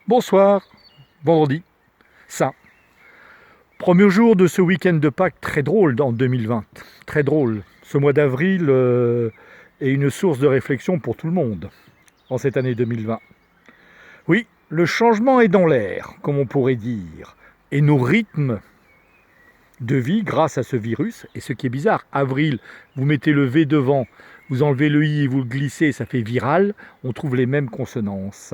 Bonsoir, vendredi, saint. Premier jour de ce week-end de Pâques très drôle en 2020. Très drôle. Ce mois d'avril est une source de réflexion pour tout le monde en cette année 2020. Oui, le changement est dans l'air, comme on pourrait dire. Et nos rythmes de vie grâce à ce virus. Et ce qui est bizarre, avril, vous mettez le V devant, vous enlevez le I et vous le glissez, ça fait viral. On trouve les mêmes consonances.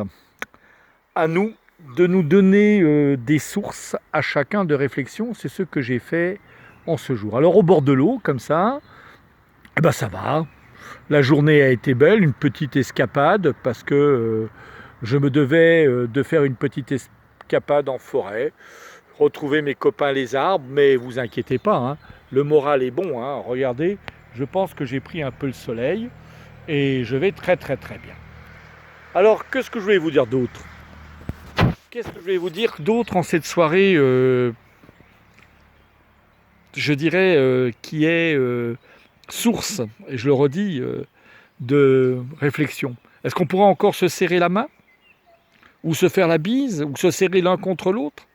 À nous de nous donner des sources à chacun de réflexion. C'est ce que j'ai fait en ce jour. Alors au bord de l'eau, comme ça, eh ben ça va. La journée a été belle, une petite escapade, parce que je me devais de faire une petite escapade en forêt, retrouver mes copains les arbres, mais vous inquiétez pas, hein, le moral est bon, hein, regardez, je pense que j'ai pris un peu le soleil, et je vais très très très bien. Alors, qu'est-ce que je voulais vous dire d'autre? Qu'est-ce que je vais vous dire d'autre en cette soirée, je dirais, qui est source, et je le redis, de réflexion. Est-ce qu'on pourra encore se serrer la main? Ou se faire la bise? Ou se serrer l'un contre l'autre?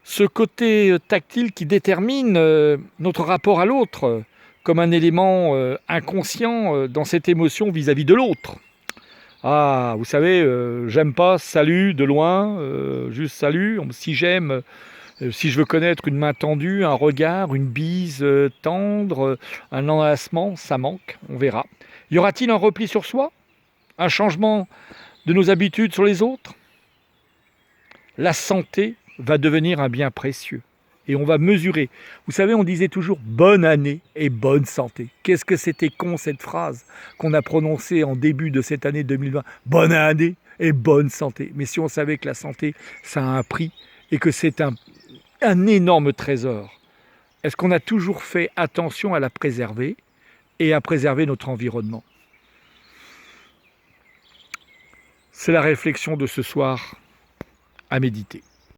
Ce côté tactile qui détermine notre rapport à l'autre, comme un élément inconscient dans cette émotion vis-à-vis de l'autre. Ah, vous savez, j'aime pas, salut, de loin, juste salut. Si j'aime, si je veux connaître une main tendue, un regard, une bise tendre, un enlacement, ça manque, on verra. Y aura-t-il un repli sur soi? Un changement de nos habitudes sur les autres? La santé va devenir un bien précieux. Et on va mesurer. Vous savez, on disait toujours bonne année et bonne santé. Qu'est-ce que c'était con cette phrase qu'on a prononcée en début de cette année 2020. Bonne année et bonne santé. Mais si on savait que la santé, ça a un prix et que c'est un énorme trésor, est-ce qu'on a toujours fait attention à la préserver et à préserver notre environnement? C'est la réflexion de ce soir à méditer.